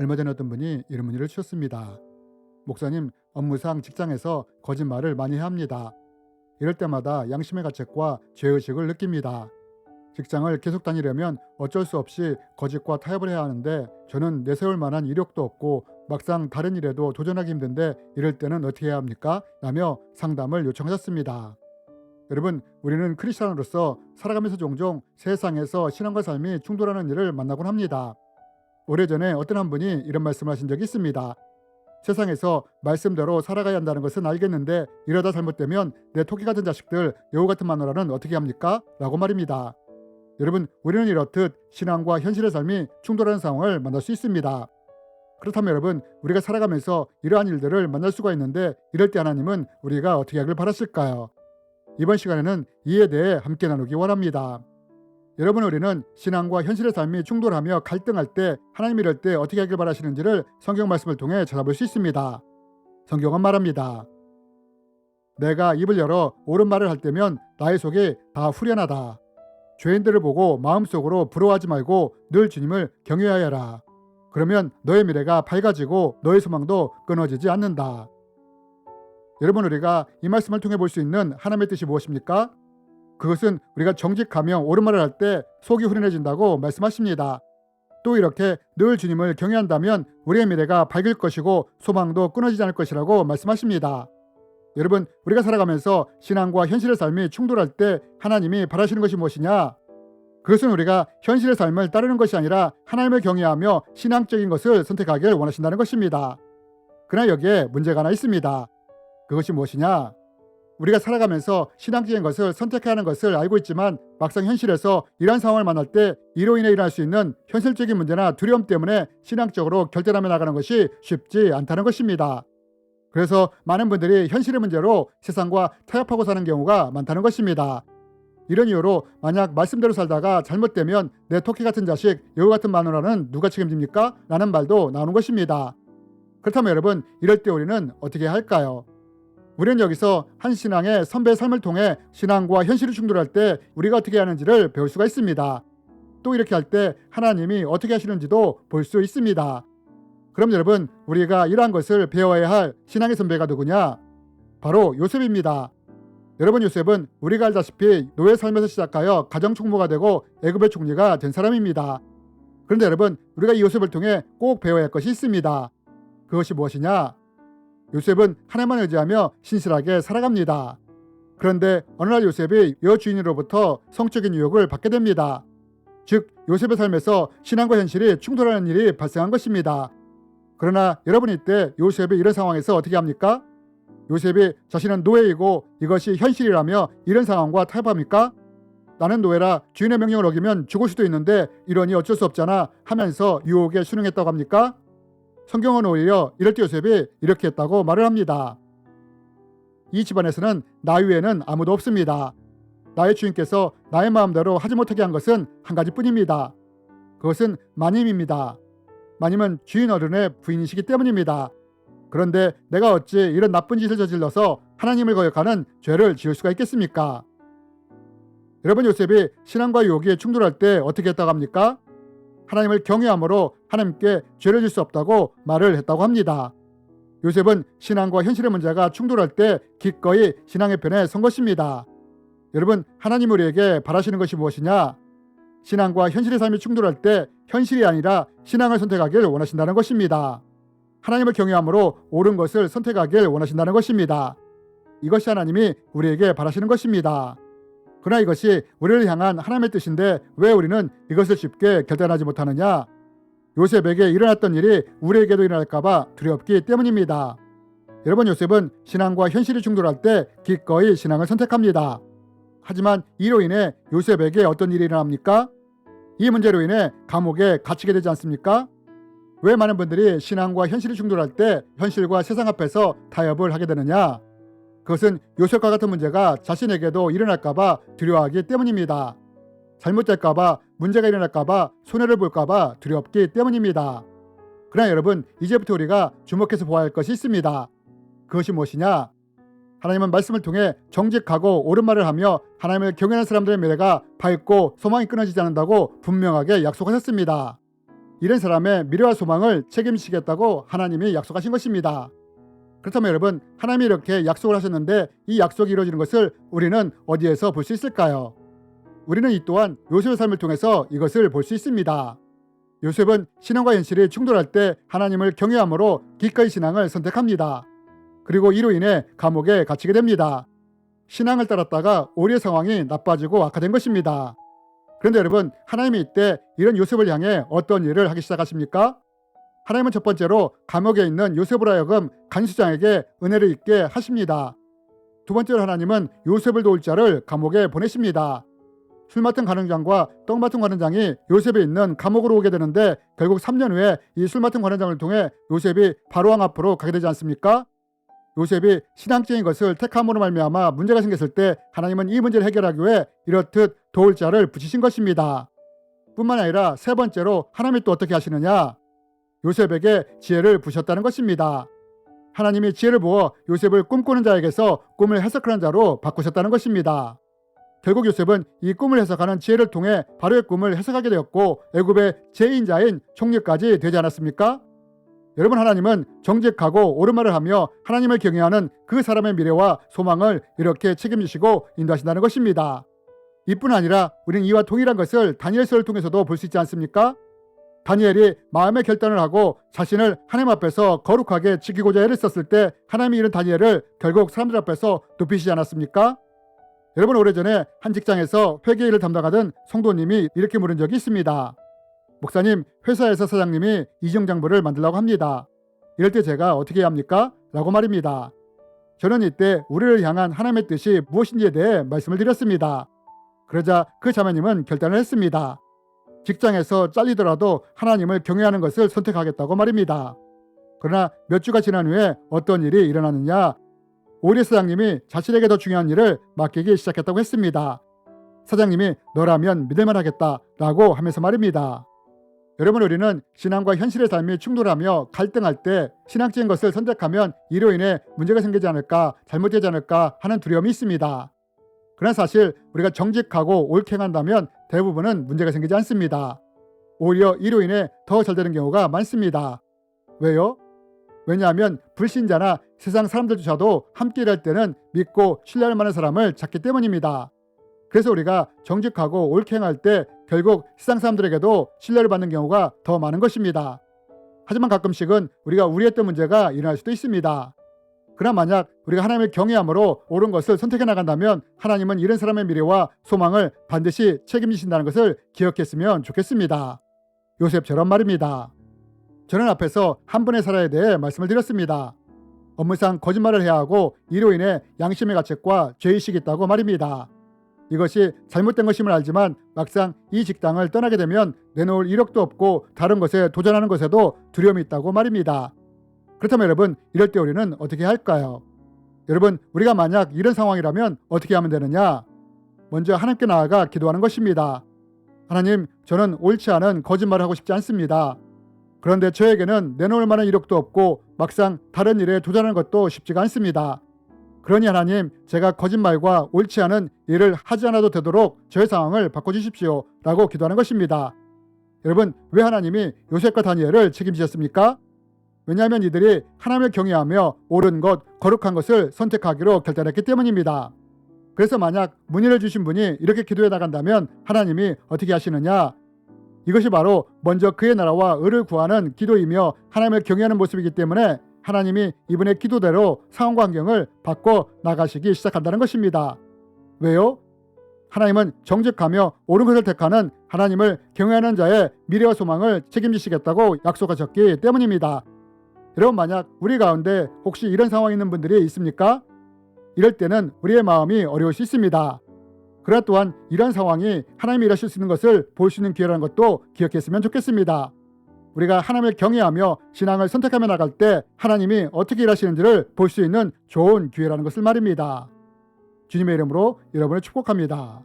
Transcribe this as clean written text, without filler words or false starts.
얼마 전에 어떤 분이 이런 문의를 주셨습니다. 목사님, 업무상 직장에서 거짓말을 많이 해야 합니다. 이럴 때마다 양심의 가책과 죄의식을 느낍니다. 직장을 계속 다니려면 어쩔 수 없이 거짓과 타협을 해야 하는데 저는 내세울 만한 이력도 없고 막상 다른 일에도 도전하기 힘든데 이럴 때는 어떻게 해야 합니까? 라며 상담을 요청하셨습니다. 여러분, 우리는 크리스천으로서 살아가면서 종종 세상에서 신앙과 삶이 충돌하는 일을 만나곤 합니다. 오래전에 어떤 한 분이 이런 말씀을 하신 적이 있습니다. 세상에서 말씀대로 살아가야 한다는 것은 알겠는데 이러다 잘못되면 내 토끼 같은 자식들, 여우 같은 마누라는 어떻게 합니까? 라고 말입니다. 여러분, 우리는 이렇듯 신앙과 현실의 삶이 충돌하는 상황을 만날 수 있습니다. 그렇다면 여러분, 우리가 살아가면서 이러한 일들을 만날 수가 있는데 이럴 때 하나님은 우리가 어떻게 하길 바라실까요? 이번 시간에는 이에 대해 함께 나누기 원합니다. 여러분, 우리는 신앙과 현실의 삶이 충돌하며 갈등할 때 하나님 이럴 때 어떻게 하길 바라시는지를 성경 말씀을 통해 찾아볼 수 있습니다. 성경은 말합니다. 내가 입을 열어 옳은 말을 할 때면 나의 속이 다 후련하다. 죄인들을 보고 마음속으로 부러워하지 말고 늘 주님을 경외하여 하라. 그러면 너의 미래가 밝아지고 너의 소망도 끊어지지 않는다. 여러분, 우리가 이 말씀을 통해 볼 수 있는 하나님의 뜻이 무엇입니까? 그것은 우리가 정직하며 옳은 말을 할 때 속이 후련해진다고 말씀하십니다. 또 이렇게 늘 주님을 경외한다면 우리의 미래가 밝을 것이고 소망도 끊어지지 않을 것이라고 말씀하십니다. 여러분, 우리가 살아가면서 신앙과 현실의 삶이 충돌할 때 하나님이 바라시는 것이 무엇이냐? 그것은 우리가 현실의 삶을 따르는 것이 아니라 하나님을 경외하며 신앙적인 것을 선택하길 원하신다는 것입니다. 그러나 여기에 문제가 하나 있습니다. 그것이 무엇이냐? 우리가 살아가면서 신앙적인 것을 선택해야 하는 것을 알고 있지만 막상 현실에서 이러한 상황을 만날 때 이로 인해 일어날 수 있는 현실적인 문제나 두려움 때문에 신앙적으로 결단하며 나가는 것이 쉽지 않다는 것입니다. 그래서 많은 분들이 현실의 문제로 세상과 타협하고 사는 경우가 많다는 것입니다. 이런 이유로 만약 말씀대로 살다가 잘못되면 내 토끼 같은 자식, 여우 같은 마누라는 누가 책임집니까? 라는 말도 나오는 것입니다. 그렇다면 여러분, 이럴 때 우리는 어떻게 해야 할까요? 우리는 여기서 한 신앙의 선배의 삶을 통해 신앙과 현실이 충돌할 때 우리가 어떻게 하는지를 배울 수가 있습니다. 또 이렇게 할 때 하나님이 어떻게 하시는지도 볼 수 있습니다. 그럼 여러분, 우리가 이러한 것을 배워야 할 신앙의 선배가 누구냐? 바로 요셉입니다. 여러분, 요셉은 우리가 알다시피 노예 삶에서 시작하여 가정총무가 되고 애굽의 총리가 된 사람입니다. 그런데 여러분, 우리가 이 요셉을 통해 꼭 배워야 할 것이 있습니다. 그것이 무엇이냐? 요셉은 하나님만 의지하며 신실하게 살아갑니다. 그런데 어느 날 요셉이 여주인으로부터 성적인 유혹을 받게 됩니다. 즉, 요셉의 삶에서 신앙과 현실이 충돌하는 일이 발생한 것입니다. 그러나 여러분이 이때 요셉이 이런 상황에서 어떻게 합니까? 요셉이 자신은 노예이고 이것이 현실이라며 이런 상황과 타협합니까? 나는 노예라 주인의 명령을 어기면 죽을 수도 있는데 이러니 어쩔 수 없잖아 하면서 유혹에 순응했다고 합니까? 성경은 오히려 이럴 때 요셉이 이렇게 했다고 말을 합니다. 이 집안에서는 나 외에는 아무도 없습니다. 나의 주인께서 나의 마음대로 하지 못하게 한 것은 한 가지뿐입니다. 그것은 마님입니다. 마님은 주인 어른의 부인이시기 때문입니다. 그런데 내가 어찌 이런 나쁜 짓을 저질러서 하나님을 거역하는 죄를 지을 수가 있겠습니까? 여러분, 요셉이 신앙과 유혹이 충돌할 때 어떻게 했다고 합니까? 하나님을 경외함으로 하나님께 죄를 질 수 없다고 말을 했다고 합니다. 요셉은 신앙과 현실의 문제가 충돌할 때 기꺼이 신앙의 편에 선 것입니다. 여러분, 하나님 우리에게 바라시는 것이 무엇이냐? 신앙과 현실의 삶이 충돌할 때 현실이 아니라 신앙을 선택하길 원하신다는 것입니다. 하나님을 경외함으로 옳은 것을 선택하길 원하신다는 것입니다. 이것이 하나님이 우리에게 바라시는 것입니다. 그러나 이것이 우리를 향한 하나님의 뜻인데 왜 우리는 이것을 쉽게 결단하지 못하느냐? 요셉에게 일어났던 일이 우리에게도 일어날까봐 두렵기 때문입니다. 여러분, 요셉은 신앙과 현실이 충돌할 때 기꺼이 신앙을 선택합니다. 하지만 이로 인해 요셉에게 어떤 일이 일어납니까? 이 문제로 인해 감옥에 갇히게 되지 않습니까? 왜 많은 분들이 신앙과 현실이 충돌할 때 현실과 세상 앞에서 타협을 하게 되느냐? 그것은 요셉과 같은 문제가 자신에게도 일어날까봐 두려워하기 때문입니다. 잘못될까봐, 문제가 일어날까봐, 손해를 볼까봐 두렵기 때문입니다. 그러나 여러분, 이제부터 우리가 주목해서 보아야 할 것이 있습니다. 그것이 무엇이냐? 하나님은 말씀을 통해 정직하고 옳은 말을 하며 하나님을 경외하는 사람들의 미래가 밝고 소망이 끊어지지 않는다고 분명하게 약속하셨습니다. 이런 사람의 미래와 소망을 책임지시겠다고 하나님이 약속하신 것입니다. 그렇다면 여러분, 하나님이 이렇게 약속을 하셨는데 이 약속이 이루어지는 것을 우리는 어디에서 볼 수 있을까요? 우리는 이 또한 요셉의 삶을 통해서 이것을 볼 수 있습니다. 요셉은 신앙과 현실이 충돌할 때 하나님을 경외함으로 기꺼이 신앙을 선택합니다. 그리고 이로 인해 감옥에 갇히게 됩니다. 신앙을 따랐다가 오히려 상황이 나빠지고 악화된 것입니다. 그런데 여러분, 하나님이 이때 이런 요셉을 향해 어떤 일을 하기 시작하십니까? 하나님은 첫 번째로 감옥에 있는 요셉으로 하여금 간수장에게 은혜를 입게 하십니다. 두 번째로 하나님은 요셉을 도울 자를 감옥에 보내십니다. 술 맡은 관원장과 떡 맡은 관원장이 요셉이 있는 감옥으로 오게 되는데 결국 3년 후에 이 술 맡은 관원장을 통해 요셉이 바로왕 앞으로 가게 되지 않습니까? 요셉이 신앙적인 것을 택함으로 말미암아 문제가 생겼을 때 하나님은 이 문제를 해결하기 위해 이렇듯 도울 자를 붙이신 것입니다. 뿐만 아니라 세 번째로 하나님이 또 어떻게 하시느냐? 요셉에게 지혜를 부으셨다는 것입니다. 하나님이 지혜를 부어 요셉을 꿈꾸는 자에게서 꿈을 해석하는 자로 바꾸셨다는 것입니다. 결국 요셉은 이 꿈을 해석하는 지혜를 통해 바로의 꿈을 해석하게 되었고 애굽의 제2인자인 총리까지 되지 않았습니까? 여러분, 하나님은 정직하고 옳은 말을 하며 하나님을 경외하는 그 사람의 미래와 소망을 이렇게 책임지시고 인도하신다는 것입니다. 이뿐 아니라 우리는 이와 동일한 것을 다니엘서를 통해서도 볼 수 있지 않습니까? 다니엘이 마음의 결단을 하고 자신을 하나님 앞에서 거룩하게 지키고자 애를 썼을 때 하나님이 이런 다니엘을 결국 사람들 앞에서 높이시지 않았습니까? 여러분, 오래전에 한 직장에서 회계 일을 담당하던 성도님이 이렇게 물은 적이 있습니다. 목사님, 회사에서 사장님이 이중장부를 만들라고 합니다. 이럴 때 제가 어떻게 해야 합니까? 라고 말입니다. 저는 이때 우리를 향한 하나님의 뜻이 무엇인지에 대해 말씀을 드렸습니다. 그러자 그 자매님은 결단을 했습니다. 직장에서 잘리더라도 하나님을 경외하는 것을 선택하겠다고 말입니다. 그러나 몇 주가 지난 후에 어떤 일이 일어나느냐? 오히려 사장님이 자신에게 더 중요한 일을 맡기기 시작했다고 했습니다. 사장님이 너라면 믿을만 하겠다라고 하면서 말입니다. 여러분, 우리는 신앙과 현실의 삶이 충돌하며 갈등할 때 신앙적인 것을 선택하면 이로 인해 문제가 생기지 않을까, 잘못되지 않을까 하는 두려움이 있습니다. 그러나 사실 우리가 정직하고 옳게 행한다면 대부분은 문제가 생기지 않습니다. 오히려 이로 인해 더 잘 되는 경우가 많습니다. 왜요? 왜냐하면 불신자나 세상 사람들조차도 함께 일할 때는 믿고 신뢰할 만한 사람을 찾기 때문입니다. 그래서 우리가 정직하고 옳게 행할 때 결국 세상 사람들에게도 신뢰를 받는 경우가 더 많은 것입니다. 하지만 가끔씩은 우리가 우려했던 문제가 일어날 수도 있습니다. 그러나 만약 우리가 하나님을 경외함으로 옳은 것을 선택해 나간다면 하나님은 이런 사람의 미래와 소망을 반드시 책임지신다는 것을 기억했으면 좋겠습니다. 요셉처럼 말입니다. 저는 앞에서 한 분의 사례에 대해 말씀을 드렸습니다. 업무상 거짓말을 해야 하고 이로 인해 양심의 가책과 죄의식이 있다고 말입니다. 이것이 잘못된 것임을 알지만 막상 이 직장을 떠나게 되면 내놓을 이력도 없고 다른 것에 도전하는 것에도 두려움이 있다고 말입니다. 그렇다면 여러분, 이럴 때 우리는 어떻게 할까요? 여러분, 우리가 만약 이런 상황이라면 어떻게 하면 되느냐? 먼저 하나님께 나아가 기도하는 것입니다. 하나님, 저는 옳지 않은 거짓말을 하고 싶지 않습니다. 그런데 저에게는 내놓을 만한 이력도 없고 막상 다른 일에 도전하는 것도 쉽지가 않습니다. 그러니 하나님, 제가 거짓말과 옳지 않은 일을 하지 않아도 되도록 저의 상황을 바꿔주십시오 라고 기도하는 것입니다. 여러분, 왜 하나님이 요셉과 다니엘을 책임지셨습니까? 왜냐하면 이들이 하나님을 경외하며 옳은 것, 거룩한 것을 선택하기로 결단했기 때문입니다. 그래서 만약 문의를 주신 분이 이렇게 기도해 나간다면 하나님이 어떻게 하시느냐? 이것이 바로 먼저 그의 나라와 의를 구하는 기도이며 하나님을 경외하는 모습이기 때문에 하나님이 이분의 기도대로 상황과 환경을 바꿔 나가시기 시작한다는 것입니다. 왜요? 하나님은 정직하며 옳은 것을 택하는 하나님을 경외하는 자의 미래와 소망을 책임지시겠다고 약속하셨기 때문입니다. 여러분, 만약 우리 가운데 혹시 이런 상황이 있는 분들이 있습니까? 이럴 때는 우리의 마음이 어려울 수 있습니다. 그러나 또한 이러한 상황이 하나님이 일하실 수 있는 것을 볼 수 있는 기회라는 것도 기억했으면 좋겠습니다. 우리가 하나님을 경외하며 신앙을 선택하며 나갈 때 하나님이 어떻게 일하시는지를 볼 수 있는 좋은 기회라는 것을 말입니다. 주님의 이름으로 여러분을 축복합니다.